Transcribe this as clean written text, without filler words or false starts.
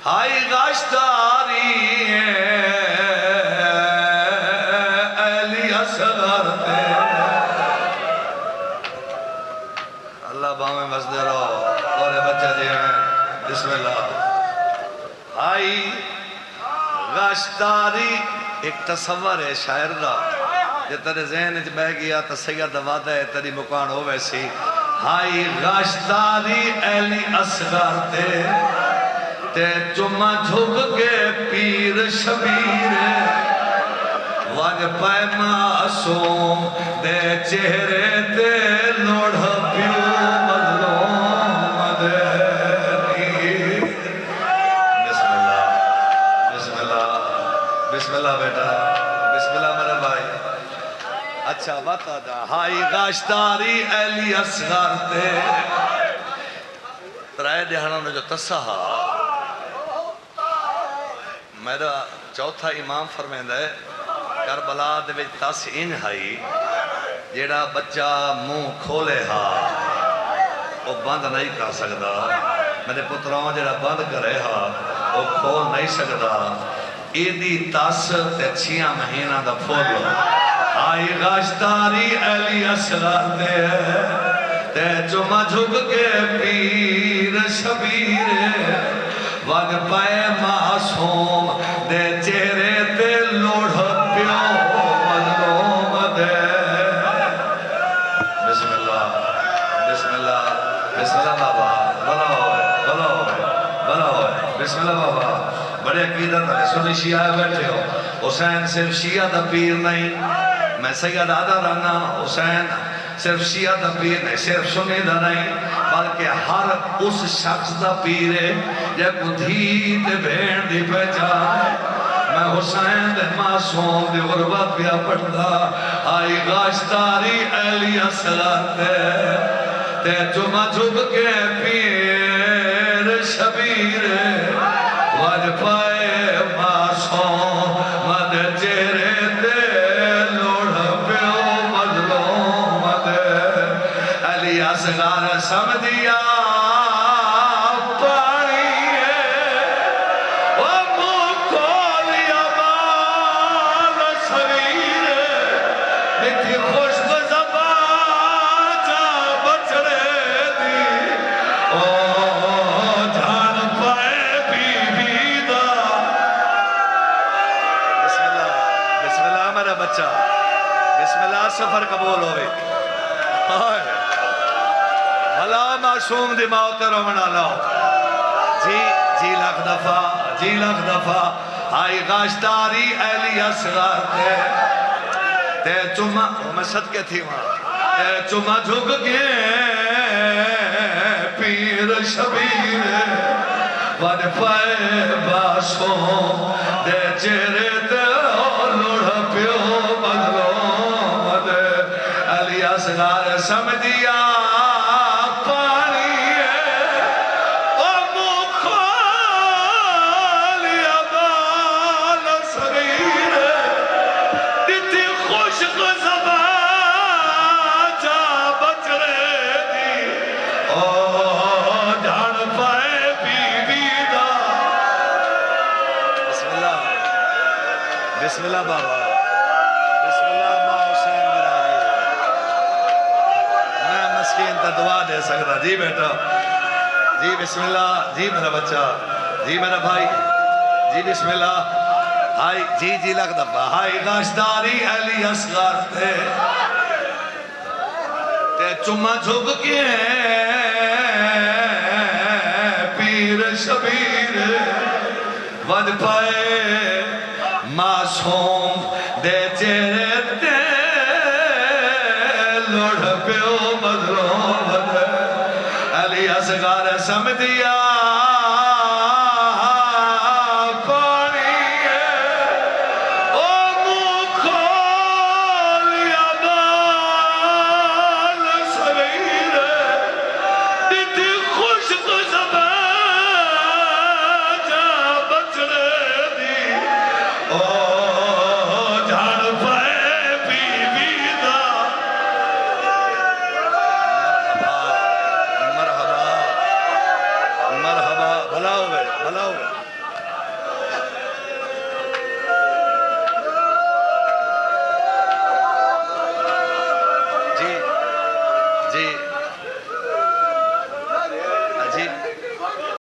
high گاشتاری اہلی Asghar تے اللہ باہمیں مسدے رہو اور بچہ جی ہیں بسم اللہ ہائی گاشتاری ایک تصور ہے شاعر دا جے تیرے ذہن اچ بہ گیا تو سید وعدہ ہے تیری مکان ہو ویسی ہائی گاشتاری اہلی اصغر تے چمہ جھک کے پیر شبیر وگ پائے معصوم دے چہرے تے لوڑ پیو مظلوم دے بسم اللہ بسم اللہ بسم اللہ بیٹا بسم اللہ میرے بھائی اچھا بتا دا ہائی گاشتاری اہلی اصغر تے ترائے دہانوں نے جو تسہا میرا چوتھا امام فرمیندہ ہے کربلا دے وچ تس ان ہائی جیڑا بچہ منہ کھولے ہا وہ بند نہیں کر سکتا میرے پتراؤں جیڑا بند کرے ہا وہ کھول نہیں سکتا ایدی تس تے 6 مہینہ دا پھول آئی گاشتاری اہلی اصغر تے چمہ جھک کے پیر شبیر وگ پائے معصوم دے چہرے تے لوڑ پیو مظلوم دے بسم اللہ بسم اللہ بسم اللہ بابا بلا ہوئے بلا ہوئے بلا ہوئے بسم اللہ بابا بڑے عقیدت ہے سنی شیعہ بیٹھے ہو حسین صرف شیعہ دا پیر نہیں میں سید آدھا رہنا حسین صرف شیعہ دا پیر نہیں صرف سنی دا نہیں بلکہ ہر اس شخص دا پیر ہے جب دھی تے بھین دی پہچان میں حسین دے معصوم دے غربت پیا پڑھتا آئی گاشتاری اہلی اصغر تے چمہ جھک کے پیر شبیر وج پائے معصوم مد چہرے تے لوڑ پیو مظلوم دے اہلی اصغر سمجھیا بسم اللہ سفر قبول ہوئے بھلا معصوم دی موت رومنا لاؤ جی لاکھ دفعہ آئی گاشتاری اہلی اصغر تے چمہ میں صدقے تھی وہاں تے چمہ جھک کے پیر شبیر وڈ پائے معصوم دے چہرے تے لوڑ پیو مظلوم دے اہلی اصغر سمجھیا بسم اللہ بابا بسم اللہ ماں حسین براجی میں مسکین تا دعا دے سکتا جی بیٹا جی بسم اللہ جی میرا بچہ جی میرا بھائی جی بسم اللہ ہائی جی لگ دبا ہائی گاشتاری اہلی اصغر تے چمہ جھک کے پیر شبیر ود پائے معصوم دے چہرے تے لوڑ پیو مظلوم دے اہلی اصغر سمجھیا بھلا ہوئے